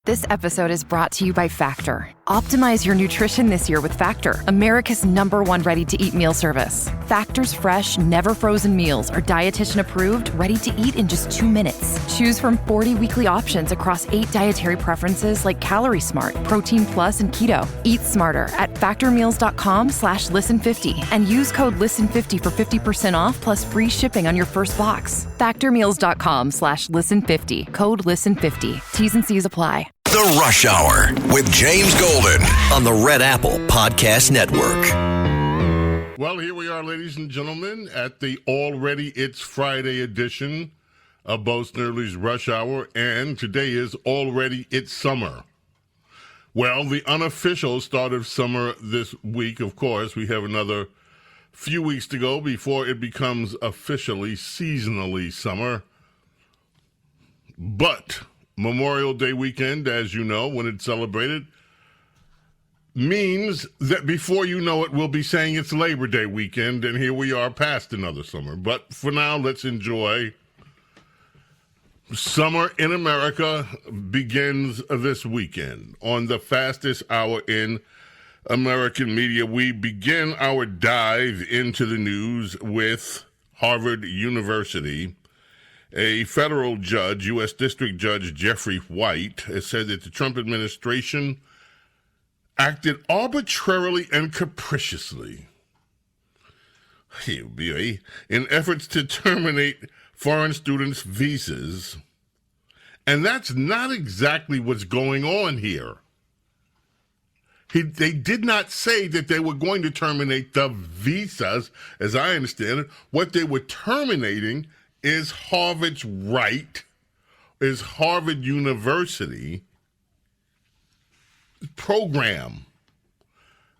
This episode is brought to you by Factor. Optimize your nutrition this year with Factor, America's #1 ready-to-eat meal service. Factor's fresh, never frozen meals are dietitian approved, ready to eat in just 2 minutes. Choose from 40 weekly options across 8 dietary preferences like Calorie Smart, Protein Plus, and Keto. Eat smarter at factormeals.com/listen50 and use code LISTEN50 for 50% off plus free shipping on your first box. Factormeals.com/listen50, code LISTEN50. T's and C's apply. The Rush Hour with James Golden on the Red Apple Podcast Network. Well, here we are, ladies and gentlemen, at the Already It's Friday edition of Bo Snerdley's Rush Hour, and today is Already It's Summer. Well, the unofficial start of summer this week, of course. We have another few weeks to go before it becomes officially seasonally summer. But Memorial Day weekend, as you know, when it's celebrated, means that before you know it, we'll be saying it's Labor Day weekend, and here we are past another summer. But for now, let's enjoy. Summer in America begins this weekend. On the fastest hour in American media, we begin our dive into the news with Harvard University. A federal judge, U.S. District Judge Jeffrey White, has said that the Trump administration acted arbitrarily and capriciously in efforts to terminate foreign students' visas. And that's not exactly what's going on here. They did not say that they were going to terminate the visas, as I understand it. What they were terminating is Harvard's right, is Harvard University program.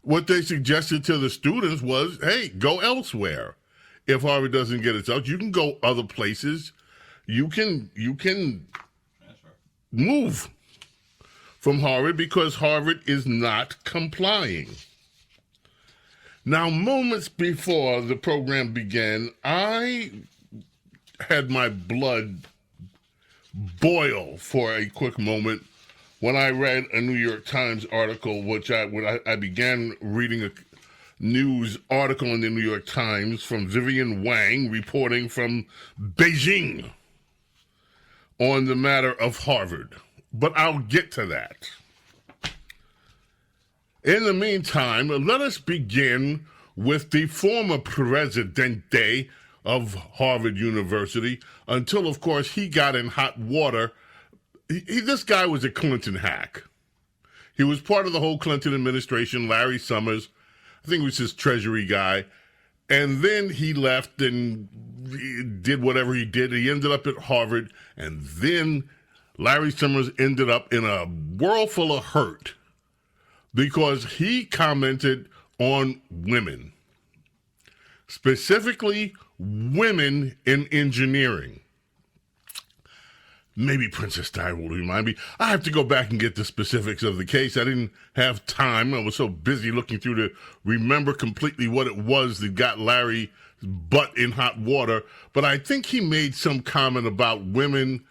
What they suggested to the students was, hey, go elsewhere. If Harvard doesn't get its out, you can go other places. You can move from Harvard because Harvard is not complying. Now, moments before the program began, I had my blood boil for a quick moment when I read a New York Times article, when I began reading a news article in the New York Times from Vivian Wang reporting from Beijing on the matter of Harvard. But I'll get to that. In the meantime, let us begin with the former presidente of Harvard University, until, of course, he got in hot water. This guy was a Clinton hack. He was part of the whole Clinton administration. Larry Summers, I think, was his treasury guy. And then he left and did whatever he did. He ended up at Harvard. And then Larry Summers ended up in a world full of hurt because he commented on women, specifically women in engineering. Maybe Princess Di will remind me. I have to go back and get the specifics of the case. I didn't have time. I was so busy looking through to remember completely what it was that got Larry's butt in hot water. But I think he made some comment about women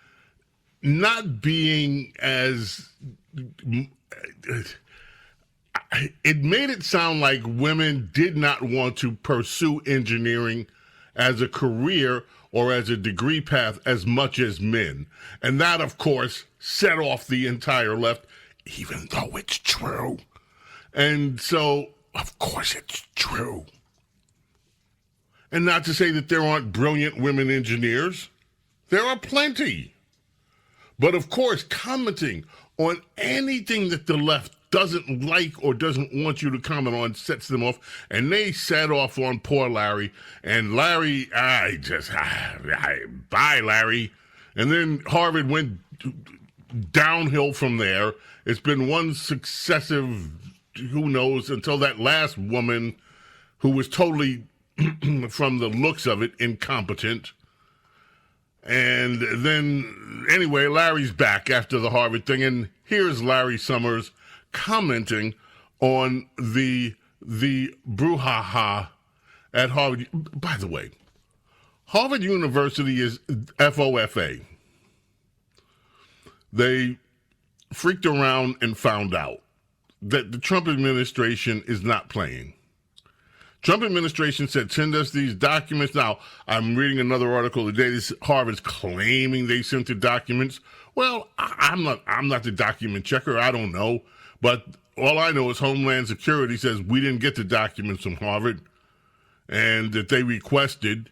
not being as... It made it sound like women did not want to pursue engineering as a career or as a degree path as much as men. And that, of course, set off the entire left, even though it's true. And so, of course, it's true. And not to say that there aren't brilliant women engineers. There are plenty. But, of course, commenting on anything that the left doesn't like or doesn't want you to comment on sets them off. And they set off on poor Larry. And Larry, bye, Larry. And then Harvard went downhill from there. It's been one successive, who knows, until that last woman who was totally, from the looks of it, incompetent. And then, anyway, Larry's back after the Harvard thing. And here's Larry Summers commenting on the brouhaha at Harvard. By the way, Harvard University is FOFA. They freaked around and found out that the Trump administration is not playing. Trump administration said, send us these documents. Now, I'm reading another article today. Harvard's claiming they sent the documents. Well, I'm not the document checker. I don't know. But all I know is Homeland Security says we didn't get the documents from Harvard and that they requested.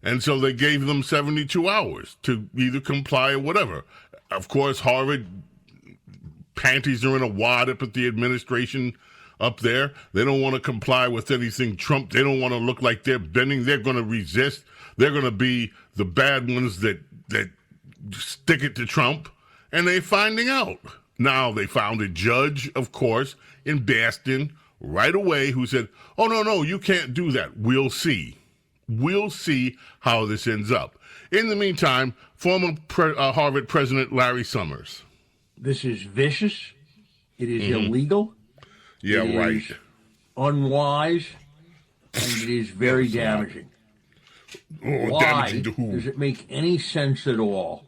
And so they gave them 72 hours to either comply or whatever. Of course, Harvard panties are in a wad up at the administration up there. They don't want to comply with anything Trump. They don't want to look like they're bending. They're going to resist. They're going to be the bad ones that stick it to Trump. And they're finding out. Now, they found a judge, of course, in Boston right away who said, oh, no, you can't do that. We'll see. We'll see how this ends up. In the meantime, former Harvard President Larry Summers. This is vicious. It is illegal. Yeah, it right. Is unwise, and it is very damaging. Why damaging to who? Does it make any sense at all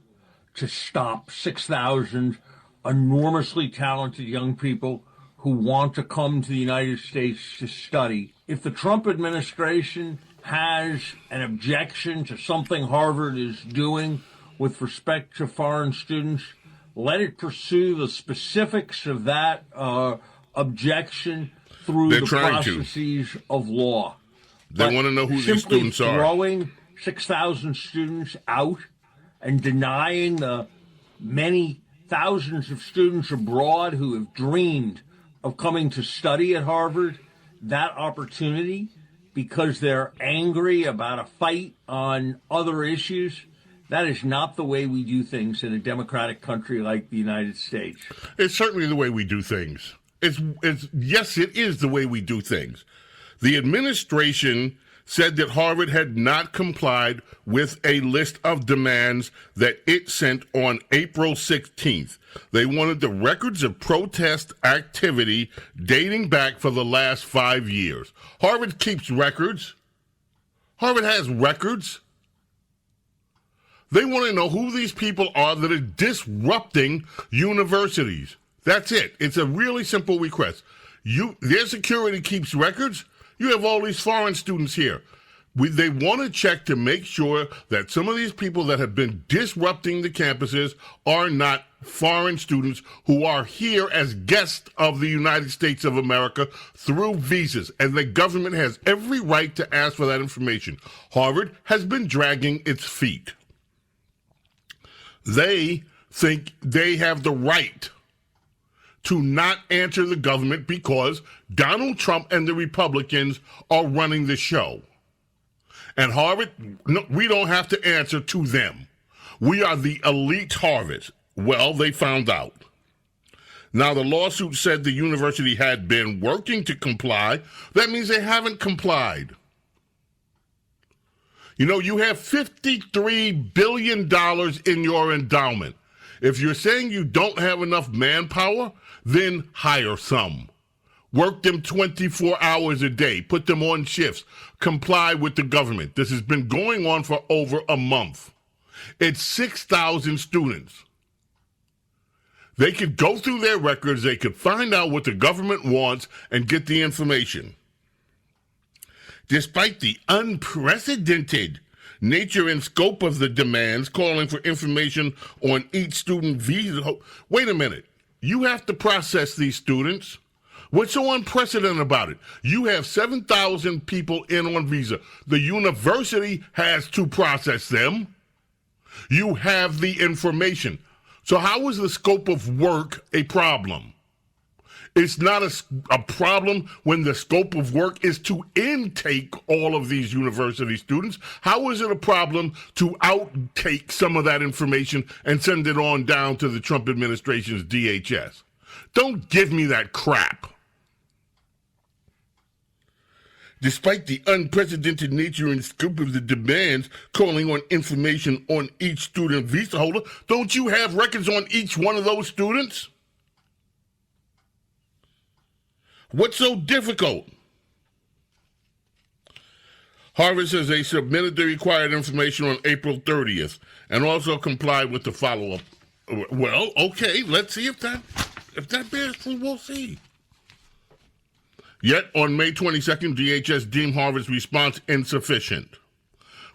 to stop 6,000 enormously talented young people who want to come to the United States to study? If the Trump administration has an objection to something Harvard is doing with respect to foreign students, let it pursue the specifics of that objection through the processes of law. They want to know who these students are. Throwing 6,000 students out and denying the many thousands of students abroad who have dreamed of coming to study at Harvard that opportunity because they're angry about a fight on other issues, that is not the way we do things in a democratic country like the United States. It's certainly the way we do things. Yes, it is the way we do things. The administration said that Harvard had not complied with a list of demands that it sent on April 16th. They wanted the records of protest activity dating back for the last 5 years. Harvard keeps records. Harvard has records. They want to know who these people are that are disrupting universities. That's it. It's a really simple request. Their security keeps records. You have all these foreign students here. They want to check to make sure that some of these people that have been disrupting the campuses are not foreign students who are here as guests of the United States of America through visas. And the government has every right to ask for that information. Harvard has been dragging its feet. They think they have the right to not answer the government because Donald Trump and the Republicans are running the show. And Harvard, no, we don't have to answer to them. We are the elite Harvard. Well, they found out. Now, the lawsuit said the university had been working to comply. That means they haven't complied. You know, you have $53 billion in your endowment. If you're saying you don't have enough manpower, then hire some. Work them 24 hours a day. Put them on shifts. Comply with the government. This has been going on for over a month. It's 6,000 students. They could go through their records. They could find out what the government wants and get the information. Despite the unprecedented nature and scope of the demands calling for information on each student visa. Wait a minute. You have to process these students. What's so unprecedented about it? You have 7,000 people in on visa. The university has to process them. You have the information. So how is the scope of work a problem? It's not a problem when the scope of work is to intake all of these university students. How is it a problem to outtake some of that information and send it on down to the Trump administration's DHS? Don't give me that crap. Despite the unprecedented nature and scope of the demands calling on information on each student visa holder, don't you have records on each one of those students? What's so difficult? Harvard says they submitted the required information on April 30th and also complied with the follow-up Well, okay, let's see if that bears fruit. We'll see. Yet, on May 22nd, DHS deemed Harvard's response insufficient,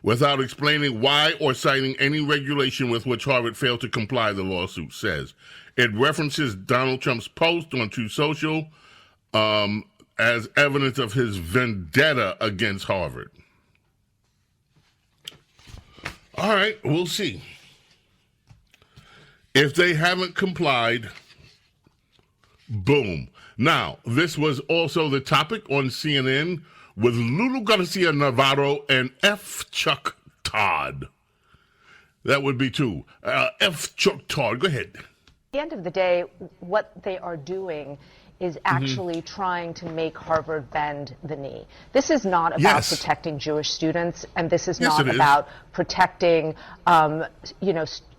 without explaining why or citing any regulation with which Harvard failed to comply, the lawsuit says. It references Donald Trump's post on Truth Social as evidence of his vendetta against Harvard. All right, we'll see. If they haven't complied, boom. Now, this was also the topic on CNN with Lulu Garcia-Navarro and F. Chuck Todd. That would be two. F. Chuck Todd, go ahead. At the end of the day, what they are doing is actually trying to make Harvard bend the knee. This is not about protecting Jewish students, and this is not about protecting,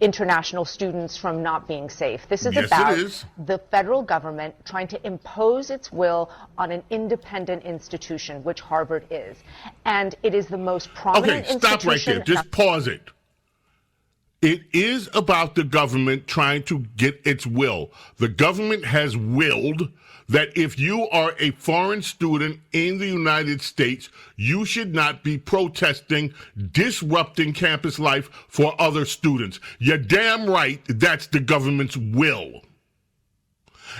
international students from not being safe. This is about the federal government trying to impose its will on an independent institution, which Harvard is. And it is the most prominent institution. Okay, stop right there. Just pause it. It is about the government trying to get its will. The government has willed that if you are a foreign student in the United States, you should not be protesting, disrupting campus life for other students. You're damn right that's the government's will.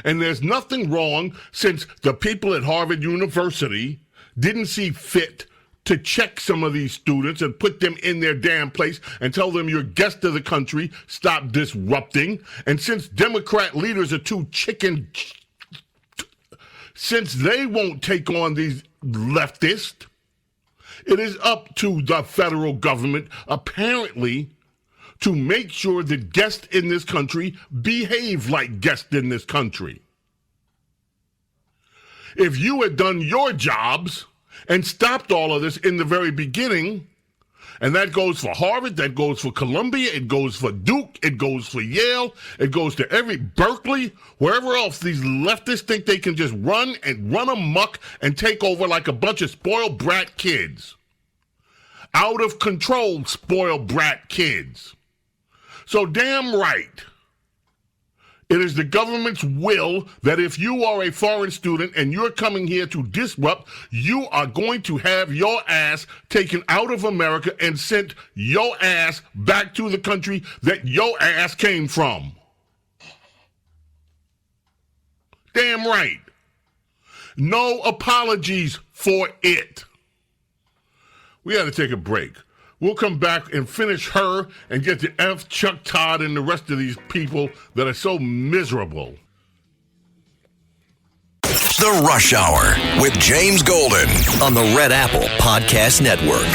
And there's nothing wrong, since the people at Harvard University didn't see fit to check some of these students and put them in their damn place and tell them you're guests of the country, stop disrupting. And since Democrat leaders are too since they won't take on these leftists, it is up to the federal government, apparently, to make sure that guests in this country behave like guests in this country. If you had done your jobs and stopped all of this in the very beginning, and that goes for Harvard, that goes for Columbia, it goes for Duke, it goes for Yale, it goes to every Berkeley, wherever else these leftists think they can just run amok and take over like a bunch of spoiled brat kids. Out of control spoiled brat kids. So damn right. It is the government's will that if you are a foreign student and you're coming here to disrupt, you are going to have your ass taken out of America and sent your ass back to the country that your ass came from. Damn right. No apologies for it. We got to take a break. We'll come back and finish her and get to F. Chuck Todd and the rest of these people that are so miserable. The Rush Hour with James Golden on the Red Apple Podcast Network.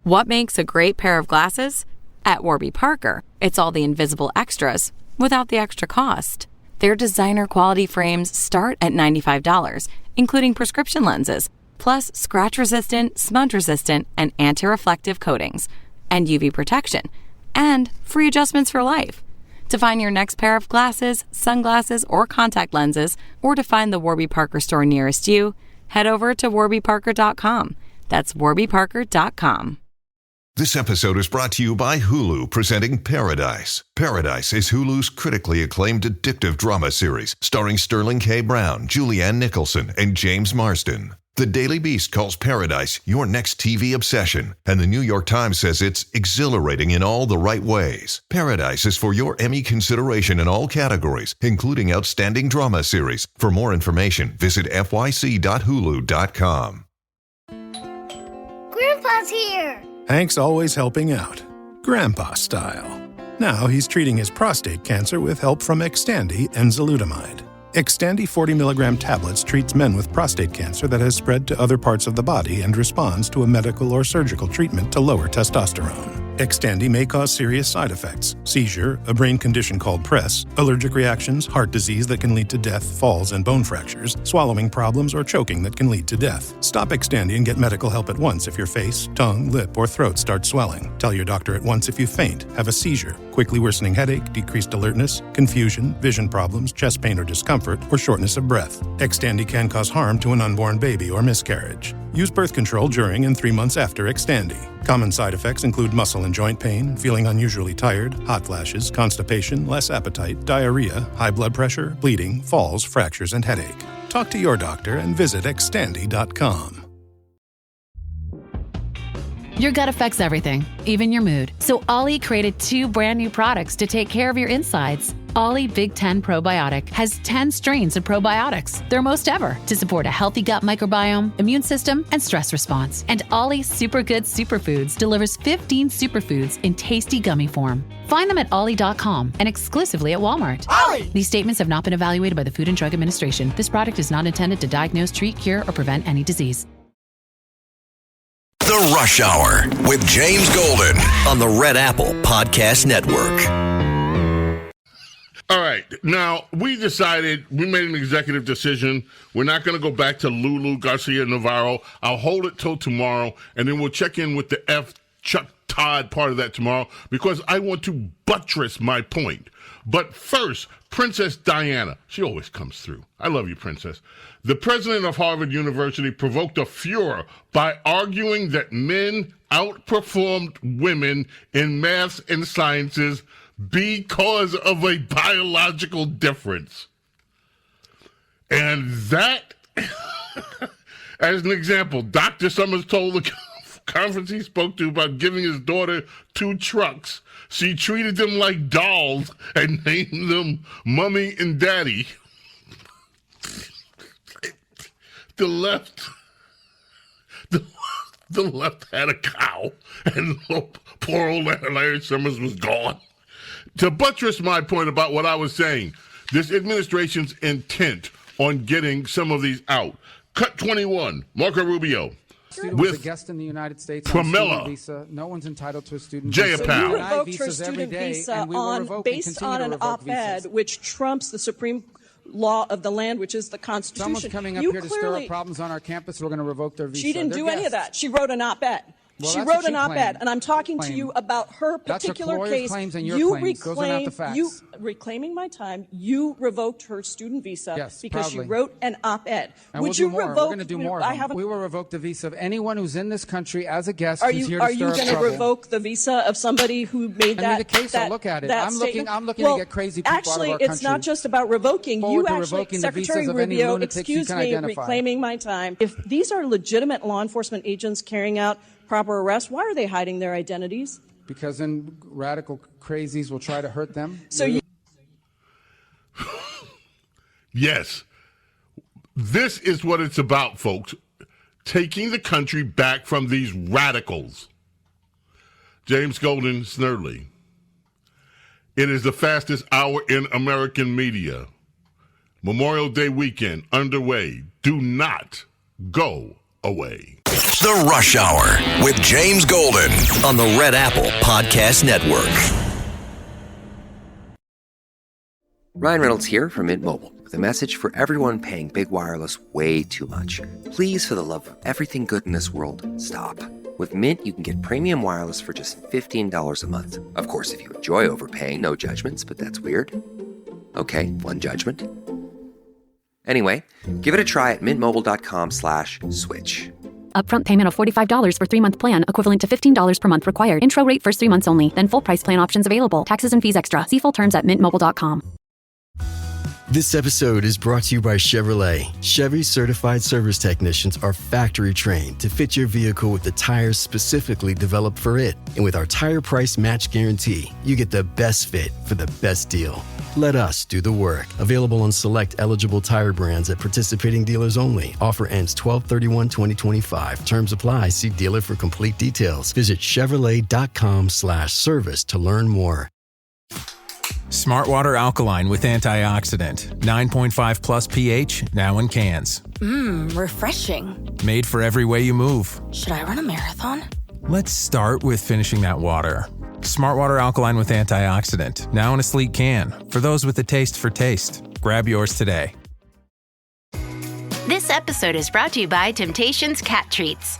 What makes a great pair of glasses? At Warby Parker, it's all the invisible extras without the extra cost. Their designer quality frames start at $95, including prescription lenses, plus scratch-resistant, smudge-resistant, and anti-reflective coatings, and UV protection, and free adjustments for life. To find your next pair of glasses, sunglasses, or contact lenses, or to find the Warby Parker store nearest you, head over to warbyparker.com. That's warbyparker.com. This episode is brought to you by Hulu, presenting Paradise. Paradise is Hulu's critically acclaimed addictive drama series, starring Sterling K. Brown, Julianne Nicholson, and James Marsden. The Daily Beast calls Paradise your next TV obsession, and the New York Times says it's exhilarating in all the right ways. Paradise is for your Emmy consideration in all categories, including Outstanding Drama Series. For more information, visit fyc.hulu.com. Grandpa's here! Hank's always helping out, Grandpa style. Now he's treating his prostate cancer with help from Xtandi enzalutamide. Xtandi 40 milligram tablets treats men with prostate cancer that has spread to other parts of the body and responds to a medical or surgical treatment to lower testosterone. Xtandi may cause serious side effects: seizure, a brain condition called PRESS, allergic reactions, heart disease that can lead to death, falls and bone fractures, swallowing problems, or choking that can lead to death. Stop Xtandi and get medical help at once if your face, tongue, lip, or throat start swelling. Tell your doctor at once if you faint, have a seizure, quickly worsening headache, decreased alertness, confusion, vision problems, chest pain or discomfort, or shortness of breath. Xtandi can cause harm to an unborn baby or miscarriage. Use birth control during and 3 months after Xtandi. Common side effects include muscle and joint pain, feeling unusually tired, hot flashes, constipation, less appetite, diarrhea, high blood pressure, bleeding, falls, fractures, and headache. Talk to your doctor and visit Xtandi.com. Your gut affects everything, even your mood. So Ollie created 2 brand new products to take care of your insides. Ollie Big 10 Probiotic has 10 strains of probiotics, their most ever, to support a healthy gut microbiome, immune system, and stress response. And Ollie Super Good Superfoods delivers 15 superfoods in tasty gummy form. Find them at Ollie.com and exclusively at Walmart. Ollie! These statements have not been evaluated by the Food and Drug Administration. This product is not intended to diagnose, treat, cure, or prevent any disease. The Rush Hour with James Golden on the Red Apple Podcast Network. All right. Now, we made an executive decision. We're not going to go back to Lulu Garcia Navarro. I'll hold it till tomorrow, and then we'll check in with the Chuck Todd part of that tomorrow, because I want to buttress my point. But first, Princess Diana. She always comes through. I love you, Princess. The president of Harvard University provoked a furor by arguing that men outperformed women in math and sciences because of a biological difference. And that, as an example, Dr. Summers told the conference he spoke to about giving his daughter 2 trucks. She treated them like dolls and named them Mommy and Daddy. The left had a cow, and poor old Larry Summers was gone. To buttress my point about what I was saying, this administration's intent on getting some of these out. Cut 21, Marco Rubio. With a guest in the United States Pramila. Visa. No one's entitled to a student visa. visa. You revoked her student visa based on an op-ed which trumps the Supreme law of the land, which is the Constitution. Someone's coming up here to stir up problems on our campus. We're going to revoke their visa. She didn't do any of that. She wrote an op-ed. Well, she wrote an op-ed, and I'm talking to you about her particular case. Claims and your claims. Those are not the facts. You reclaiming my time. You revoked her student visa because proudly. she wrote an op-ed. And Would we'll you do more. revoke? We're going to do more. We will revoke the visa of anyone who's in this country as a guest. Are you going to revoke the visa of somebody who made that? The case. I'll look at it. I'm looking to get crazy people out of our country. Actually, it's not just about revoking. You actually, Secretary Rubio, excuse me, reclaiming my time. If these are legitimate law enforcement agents carrying out proper arrest, why are they hiding their identities? Because then radical crazies will try to hurt them. Yes. This is what it's about, folks. Taking the country back from these radicals. James Golden, Snerdley. It is the fastest hour in American media. Memorial Day weekend underway. Do not go away. The Rush Hour with James Golden on the Red Apple Podcast Network. Ryan Reynolds here from Mint Mobile with a message for everyone paying big wireless way too much. Please, for the love of everything good in this world, stop. With Mint, you can get premium wireless for just $15 a month. Of course, if you enjoy overpaying, no judgments, but that's weird. Okay, one judgment. Anyway, give it a try at mintmobile.com/switch. Upfront payment of $45 for 3-month plan, equivalent to $15 per month required. Intro rate first 3 months only, then full price plan options available. Taxes and fees extra. See full terms at mintmobile.com. This episode is brought to you by Chevrolet. Chevy certified service technicians are factory trained to fit your vehicle with the tires specifically developed for it. And with our tire price match guarantee, you get the best fit for the best deal. Let us do the work. Available on select eligible tire brands at participating dealers only. Offer ends 12/31/2025. Terms apply. See dealer for complete details. Visit Chevrolet.com/service to learn more. Smartwater Alkaline with antioxidant. 9.5 plus pH, now in cans. Refreshing. Made for every way you move. Should I run a marathon? Let's start with finishing that water. Smartwater Alkaline with antioxidant, now in a sleek can. For those with a taste for taste. Grab yours today. This episode is brought to you by Temptations Cat Treats.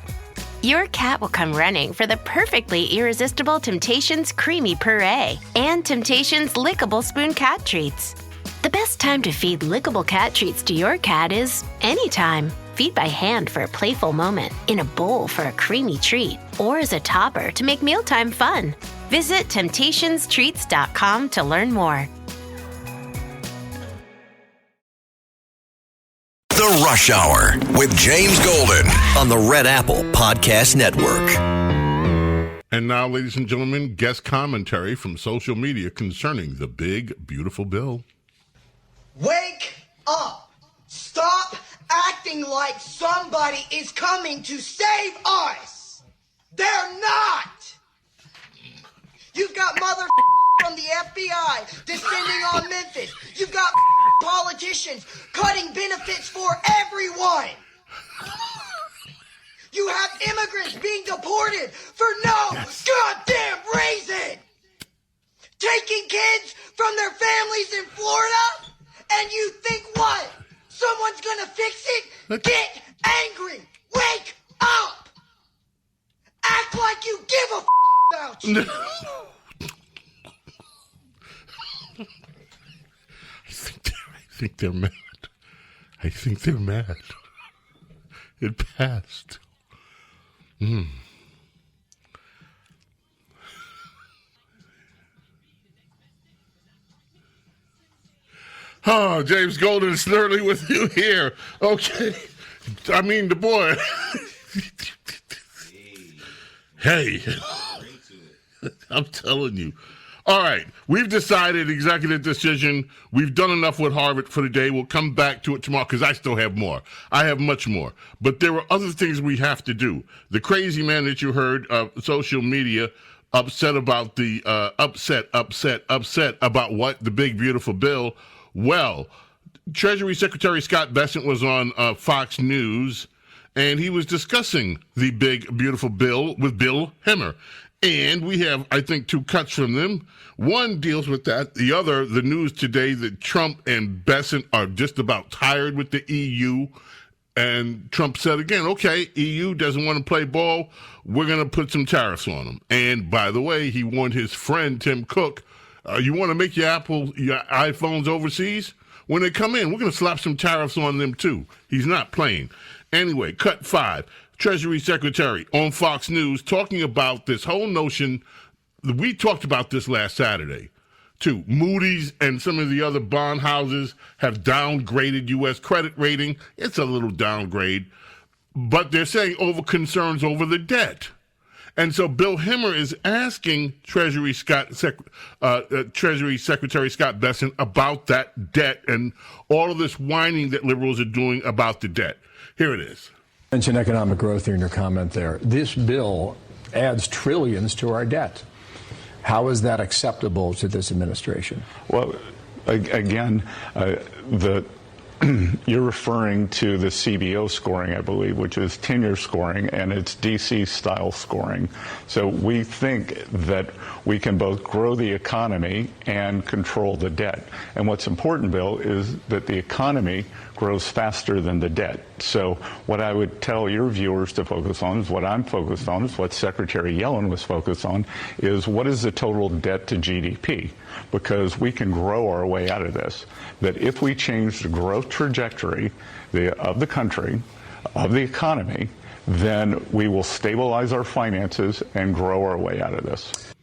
Your cat will come running for the perfectly irresistible Temptations Creamy Puree and Temptations Lickable Spoon Cat Treats. The best time to feed lickable cat treats to your cat is anytime. Feed by hand for a playful moment, in a bowl for a creamy treat, or as a topper to make mealtime fun. Visit TemptationsTreats.com to learn more. The Rush Hour with James Golden on the Red Apple Podcast Network. And now, ladies and gentlemen, guest commentary from social media concerning the big, beautiful bill. Wake up! Stop acting like somebody is coming to save us! They're not! You've got mother from the FBI descending on Memphis. You've got politicians cutting benefits for everyone. You have immigrants being deported for no goddamn reason. Taking kids from their families in Florida, and you think what? Someone's gonna fix it? Get angry. Wake up. Act like you give a about you. I think they're mad. I think they're mad. It passed. Oh, James Golden and Snerdley with you here. Okay. I mean, the boy. Hey. I'm telling you. All right. We've decided executive decision. We've done enough with Harvard for today. We'll come back to it tomorrow because I still have more. I have much more. But there are other things we have to do. The crazy man that you heard, social media, upset about the upset about what? The big, beautiful bill. Well, Treasury Secretary Scott Bessent was on Fox News, and he was discussing the big, beautiful bill with Bill Hemmer. And we have, I think, two cuts from them. One deals with that. The other, the news today that Trump and Bessent are just about tired with the EU. And Trump said again, okay, EU doesn't want to play ball. We're going to put some tariffs on them. And by the way, he warned his friend, Tim Cook, you want to make your iPhones overseas? When they come in, we're going to slap some tariffs on them too. He's not playing. Anyway, cut 5. Treasury Secretary on Fox News talking about this whole notion. We talked about this last Saturday, too. Moody's and some of the other bond houses have downgraded U.S. credit rating. It's a little downgrade, but they're saying over concerns over the debt. And so Bill Hemmer is asking Treasury Secretary Scott Bessent about that debt and all of this whining that liberals are doing about the debt. Here it is. Mention economic growth in your comment there. This bill adds trillions to our debt. How is that acceptable to this administration? Well, again, you're referring to the CBO scoring, I believe, which is 10-year scoring, and it's DC-style scoring. So we think that we can both grow the economy and control the debt. And what's important, Bill, is that the economy grows faster than the debt. So what I would tell your viewers to focus on is what I'm focused on, is what Secretary Yellen was focused on, is what is the total debt to GDP? Because we can grow our way out of this. That if we change the growth trajectory of the country, of the economy, then we will stabilize our finances and grow our way out of this.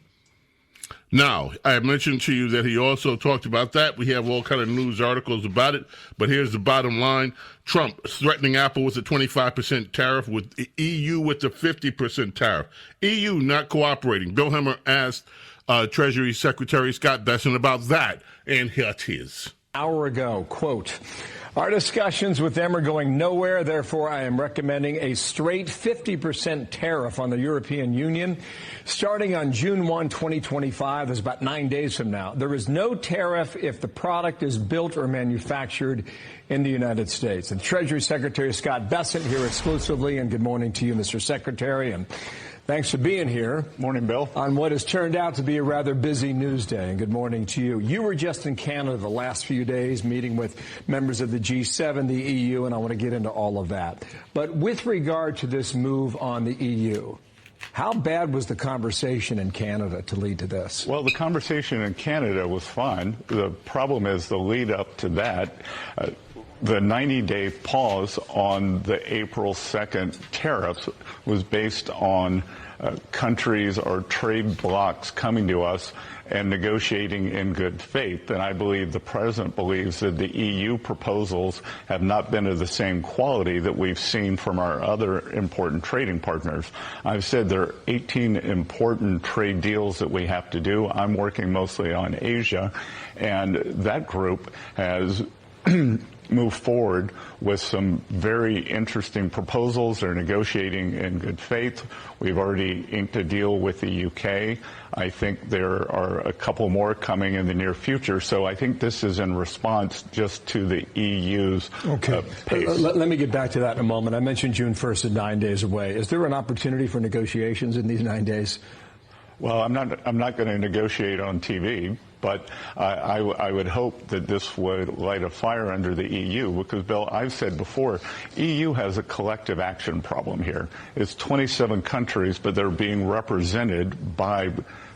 Now, I mentioned to you that he also talked about that. We have all kind of news articles about it, but here's the bottom line. Trump threatening Apple with a 25% tariff, with the EU with a 50% tariff. EU not cooperating. Bill Hemmer asked Treasury Secretary Scott Bessent about that, and here it is. Hour ago, quote, our discussions with them are going nowhere. Therefore, I am recommending a straight 50% tariff on the European Union starting on June 1, 2025. That's about 9 days from now. There is no tariff if the product is built or manufactured in the United States. And Treasury Secretary Scott Bessent here exclusively. And good morning to you, Mr. Secretary. And thanks for being here. Morning, Bill. On what has turned out to be a rather busy news day. And good morning to you. You were just in Canada the last few days meeting with members of the G7, the EU, and I want to get into all of that. But with regard to this move on the EU, how bad was the conversation in Canada to lead to this? Well, the conversation in Canada was fine. The problem is the lead up to that. the 90-day pause on the April 2nd tariffs was based on countries or trade blocs coming to us and negotiating in good faith. And I believe the president believes that the EU proposals have not been of the same quality that we've seen from our other important trading partners. I've said there are 18 important trade deals that we have to do. I'm working mostly on Asia, and that group has move forward with some very interesting proposals. They're negotiating in good faith. We've already inked a deal with the UK. I think there are a couple more coming in the near future. So I think this is in response just to the EU's pace. Let me get back to that in a moment. I mentioned June 1st is 9 days away. Is there an opportunity for negotiations in these 9 days? Well, I'm not going to negotiate on TV, but I would hope that this would light a fire under the EU, because, Bill, I've said before, EU has a collective action problem here. It's 27 countries, but they're being represented by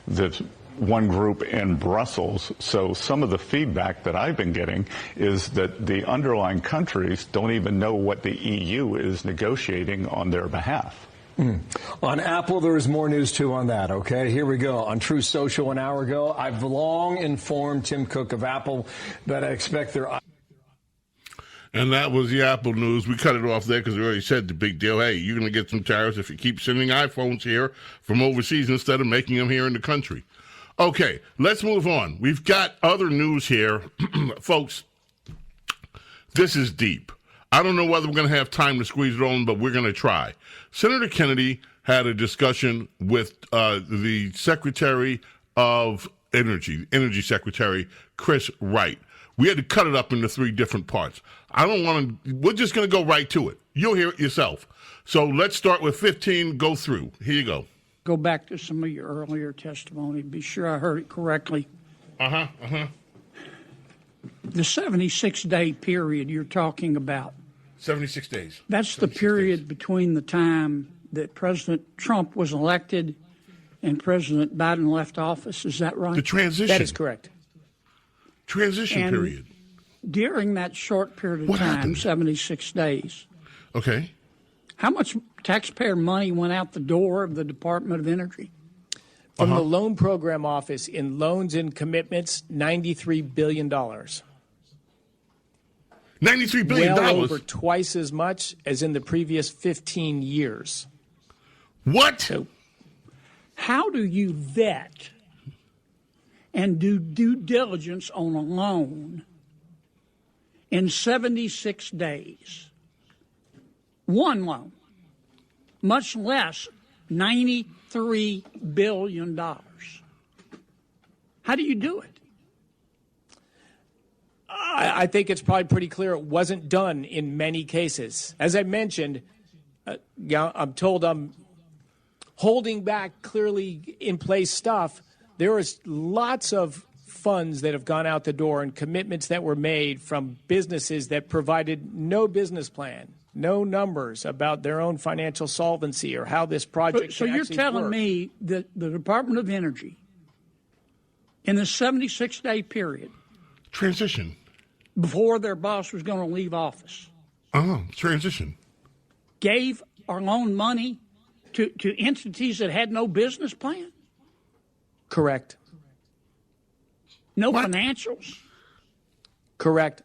the one group in Brussels. So some of the feedback that I've been getting is that the underlying countries don't even know what the EU is negotiating on their behalf. On Apple, there is more news, too, on that, okay? Here we go. On True Social an hour ago, I've long informed Tim Cook of Apple that I expect their... And that was the Apple news. We cut it off there because we already said the big deal. Hey, you're going to get some tariffs if you keep sending iPhones here from overseas instead of making them here in the country. Okay, let's move on. We've got other news here. Folks, this is deep. I don't know whether we're going to have time to squeeze it on, but we're going to try. Senator Kennedy had a discussion with the Secretary of Energy Secretary Chris Wright. We had to cut it up into 3 different parts. I don't want to, we're just going to go right to it. You'll hear it yourself. So let's start with 15, go through. Here you go. Go back to some of your earlier testimony. Be sure I heard it correctly. The 76-day period you're talking about. 76 days. That's the period between the time that President Trump was elected and President Biden left office. Is that right? The transition. That is correct. Transition period. During that short period of What time, happened? 76 days, Okay. how much taxpayer money went out the door of the Department of Energy? From the Loan Program Office in loans and commitments, $93 billion. $93 billion? Well over twice as much as in the previous 15 years. What? So how do you vet and do due diligence on a loan in 76 days? One loan, much less $93 billion. How do you do it? I think it's probably pretty clear it wasn't done in many cases. As I mentioned, I'm told I'm holding back clearly in place stuff. There is lots of funds that have gone out the door and commitments that were made from businesses that provided no business plan, no numbers about their own financial solvency or how this project So can you're actually telling work. me that the Department of Energy, in the 76-day period, Transition. before their boss was going to leave office, Transition. gave or loaned money to entities that had no business plan? Correct. No financials? Correct.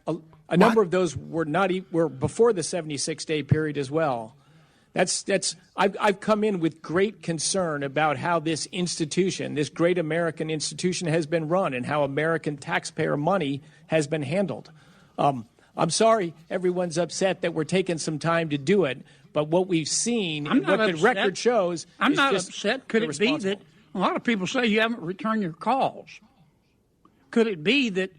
A number of those were were before the 76-day period as well. I've come in with great concern about how this institution, this great American institution, has been run and how American taxpayer money has been handled. I'm sorry everyone's upset that we're taking some time to do it, but what we've seen and what the record shows I'm is not just upset. Could it be that a lot of people say you haven't returned your calls? Could it be that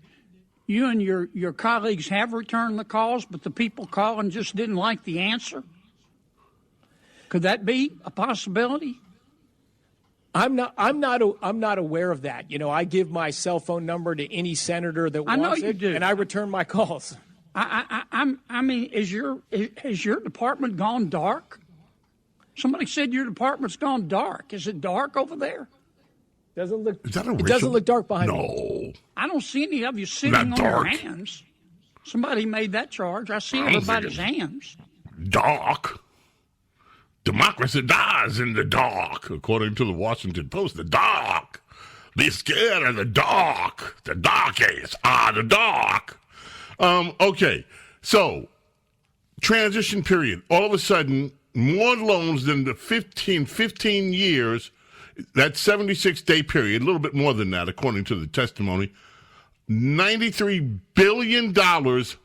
you and your colleagues have returned the calls, but the people calling just didn't like the answer? Could that be a possibility? I'm not aware of that. You know, I give my cell phone number to any senator that wants I know you it, do. and I return my calls. I mean, has your department gone dark? Somebody said your department's gone dark. Is it dark over there? Doesn't look. Is that a It racial? doesn't look dark behind me. No. I don't see any of you sitting Not on dark. your hands. Somebody made that charge. I see everybody's hands. Dark. Democracy dies in the dark, according to the Washington Post. The dark. Be scared of the dark. The darkies are the dark. Okay, so transition period. All of a sudden, more loans than the 15 years, that 76-day period, a little bit more than that, according to the testimony. $93 billion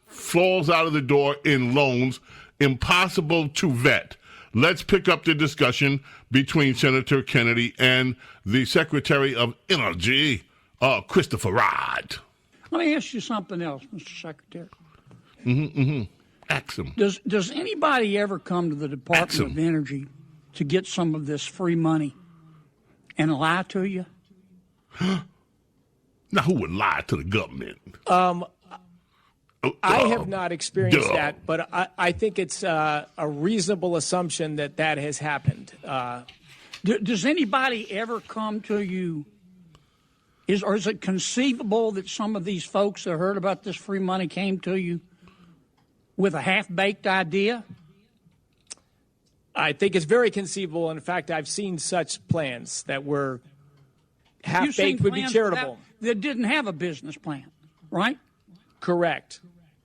falls out of the door in loans, impossible to vet. Let's pick up the discussion between Senator Kennedy and the Secretary of Energy, Christopher Rod. Let me ask you something else, Mr. Secretary. Ask him. Does anybody ever come to the Department of Energy to get some of this free money and lie to you? Now, who would lie to the government? I have not experienced that, but I think it's a reasonable assumption that has happened. Does anybody ever come to you? Or is it conceivable that some of these folks that heard about this free money came to you with a half-baked idea? I think it's very conceivable. In fact, I've seen such plans that were half-baked would be charitable. That didn't have a business plan, right? Correct.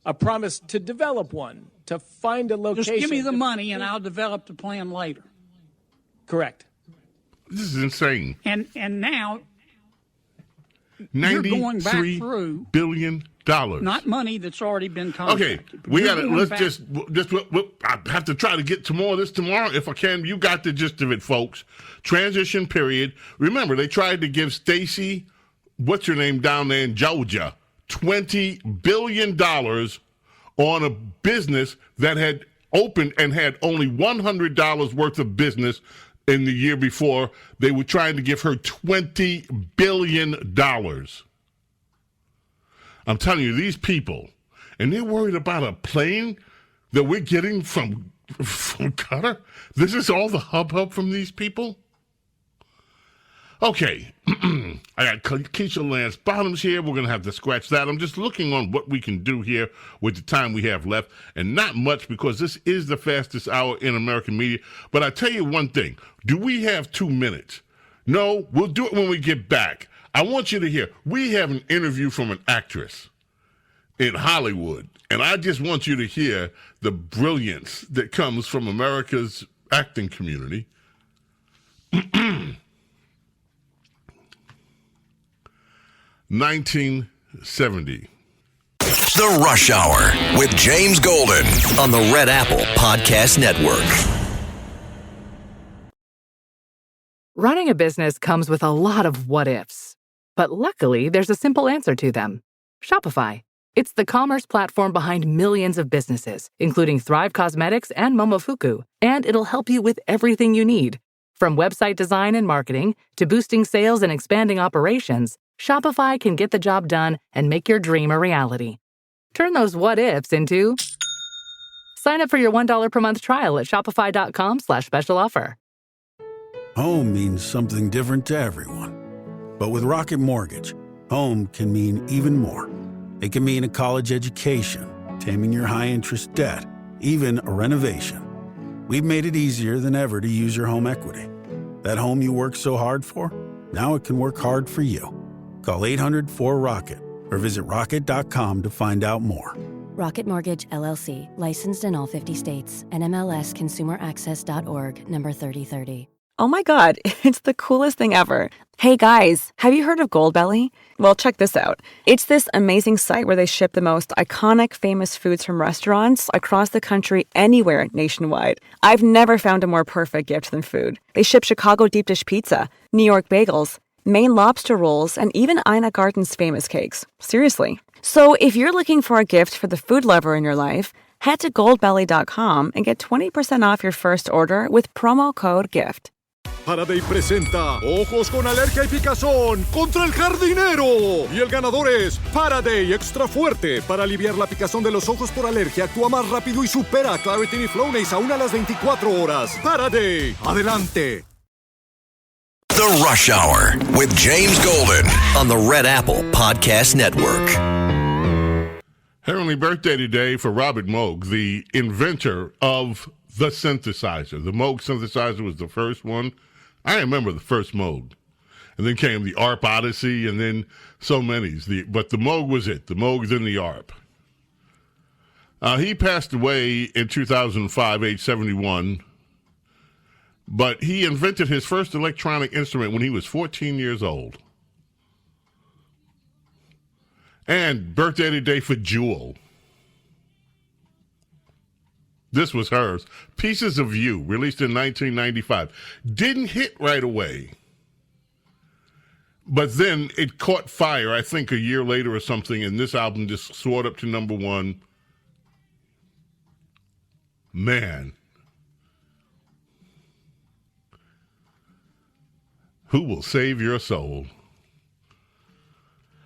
A promise to develop one, to find a location. Just give me the money and I'll develop the plan later. Correct. This is insane. And now you're going back through $93 billion. Not money that's already been contracted. Okay, we got to, I have to try to get to more of this tomorrow if I can. You got the gist of it, folks. Transition period. Remember, they tried to give Stacey, what's her name down there in Georgia, $20 billion on a business that had opened and had only $100 worth of business in the year before. They were trying to give her $20 billion. I'm telling you, these people, and they're worried about a plane that we're getting from Qatar. This is all the hubbub from these people? Okay, I got Keisha Lance Bottoms here. We're going to have to scratch that. I'm just looking on what we can do here with the time we have left, and not much because this is the fastest hour in American media. But I tell you one thing. Do we have 2 minutes? No, we'll do it when we get back. I want you to hear, we have an interview from an actress in Hollywood, and I just want you to hear the brilliance that comes from America's acting community. 1970. The Rush Hour with James Golden on the Red Apple Podcast Network. Running a business comes with a lot of what-ifs. But luckily, there's a simple answer to them. Shopify. It's the commerce platform behind millions of businesses, including Thrive Cosmetics and Momofuku. And it'll help you with everything you need. From website design and marketing to boosting sales and expanding operations, Shopify can get the job done and make your dream a reality. Turn those what-ifs into... Sign up for your $1 per month trial at shopify.com/special offer. Home means something different to everyone. But with Rocket Mortgage, home can mean even more. It can mean a college education, taming your high-interest debt, even a renovation. We've made it easier than ever to use your home equity. That home you worked so hard for, now it can work hard for you. Call 800-4ROCKET or visit rocket.com to find out more. Rocket Mortgage, LLC. Licensed in all 50 states. NMLSConsumerAccess.org, number 3030. Oh my God, it's the coolest thing ever. Hey guys, have you heard of Goldbelly? Well, check this out. It's this amazing site where they ship the most iconic, famous foods from restaurants across the country, anywhere nationwide. I've never found a more perfect gift than food. They ship Chicago deep dish pizza, New York bagels, Maine lobster rolls, and even Ina Garten's famous cakes. Seriously. So if you're looking for a gift for the food lover in your life, head to goldbelly.com and get 20% off your first order with promo code GIFT. Faraday presenta Ojos con Alergia y Picazón contra el jardinero. Y el ganador es Faraday Extra Fuerte. Para aliviar la picazón de los ojos por alergia, actúa más rápido y supera Claritin y Flonase aún a las 24 horas. Faraday, adelante. The Rush Hour with James Golden on the Red Apple Podcast Network. Heavenly birthday today for Robert Moog, the inventor of the synthesizer. The Moog synthesizer was the first one. I remember the first Moog. And then came the ARP Odyssey, and then so many. But the Moog was it. The Moog, then the ARP. He passed away in 2005, age 71. But he invented his first electronic instrument when he was 14 years old. And birthday today for Jewel. This was hers. Pieces of You, released in 1995. Didn't hit right away. But then it caught fire, I think, a year later or something, and this album just soared up to number one. Man. Who will save your soul?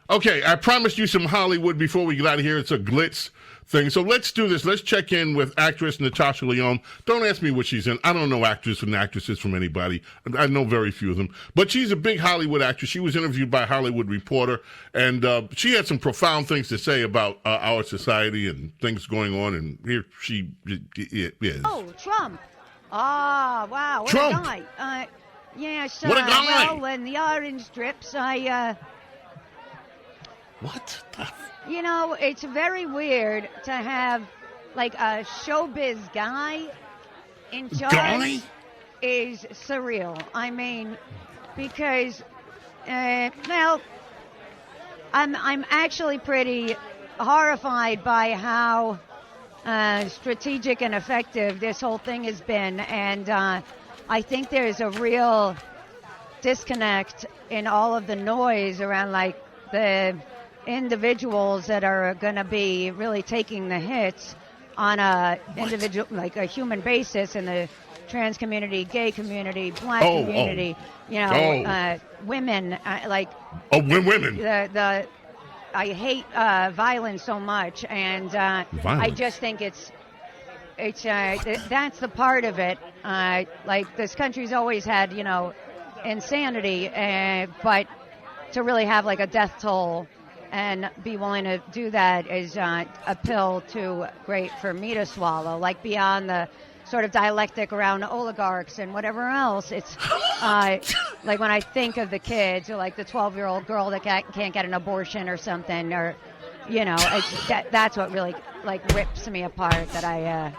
Okay, I promised you some Hollywood before we get out of here. It's a glitz thing. So let's do this. Let's check in with actress Natasha Lyonne. Don't ask me what she's in. I don't know actors and actresses from anybody. I know very few of them. But she's a big Hollywood actress. She was interviewed by Hollywood Reporter, and she had some profound things to say about our society and things going on. And here she is. Oh, Trump. Ah, wow. What Trump. a guy. Yes. What a guy. Well, when the orange strips, What? You know, it's very weird to have, like, a showbiz guy in charge. Guy? Is surreal. I mean, because, well, I'm actually pretty horrified by how strategic and effective this whole thing has been, and I think there's a real disconnect in all of the noise around, like, the individuals that are going to be really taking the hits on a individual, like a human basis in the trans community, gay community, black community, women, women. I hate violence so much, and I just think it's that's the part of it. Like, this country's always had, insanity, but to really have like a death toll and be willing to do that is a pill too great for me to swallow. Like, beyond the sort of dialectic around oligarchs and whatever else, it's like when I think of the kids, or like the 12-year-old girl that can't get an abortion or something, or that's what really like rips me apart. That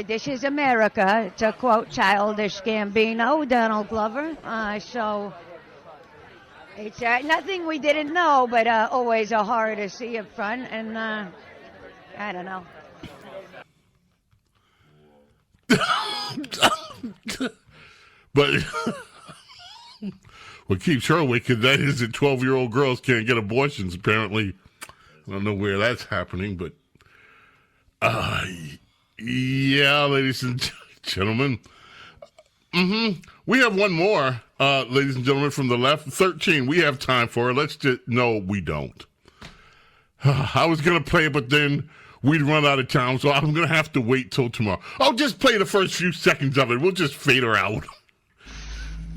this is America, to quote Childish Gambino, Donald Glover. So it's nothing we didn't know, but always a horror to see up front, and I don't know. But what keeps her awake is that 12-year-old girls can't get abortions, apparently. I don't know where that's happening, but yeah, ladies and gentlemen. We have one more, ladies and gentlemen, from the left. 13, we have time for it. No, we don't. I was going to play it, but then we'd run out of time, so I'm going to have to wait till tomorrow. I'll just play the first few seconds of it. We'll just fade her out.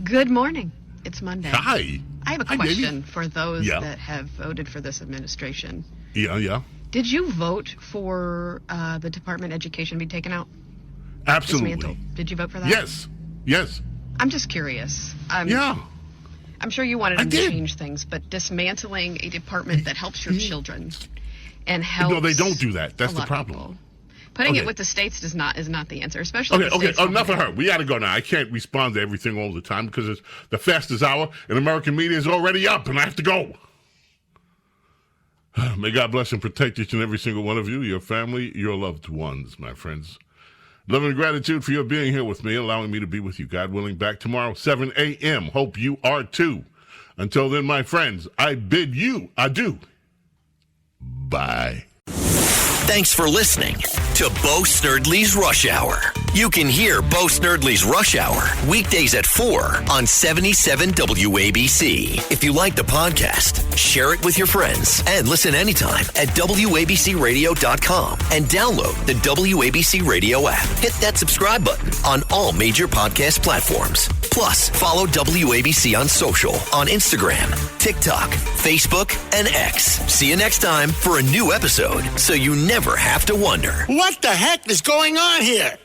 Good morning. It's Monday. Hi. I have a question baby. for those that have voted for this administration. Yeah. Did you vote for the Department of Education to be taken out? Absolutely. Dismantled? Did you vote for that? Yes. I'm just curious. I'm sure you wanted to change things, but dismantling a department that helps your children and helps... No, they don't do that. That's the problem. Putting it with the states is not the answer, especially Okay, enough of her. We got to go now. I can't respond to everything all the time because it's the fastest hour, and American media is already up, and I have to go. May God bless and protect each and every single one of you, your family, your loved ones, my friends. Love and gratitude for your being here with me, allowing me to be with you. God willing, back tomorrow, 7 a.m. Hope you are too. Until then, my friends, I bid you adieu. Bye. Thanks for listening to Bo Snerdley's Rush Hour. You can hear Bo Snerdley's Rush Hour weekdays at 4 on 77 WABC. If you like the podcast, share it with your friends and listen anytime at WABCRadio.com and download the WABC Radio app. Hit that subscribe button on all major podcast platforms. Plus, follow WABC on social, on Instagram, TikTok, Facebook, and X. See you next time for a new episode, so you never have to wonder. What the heck is going on here?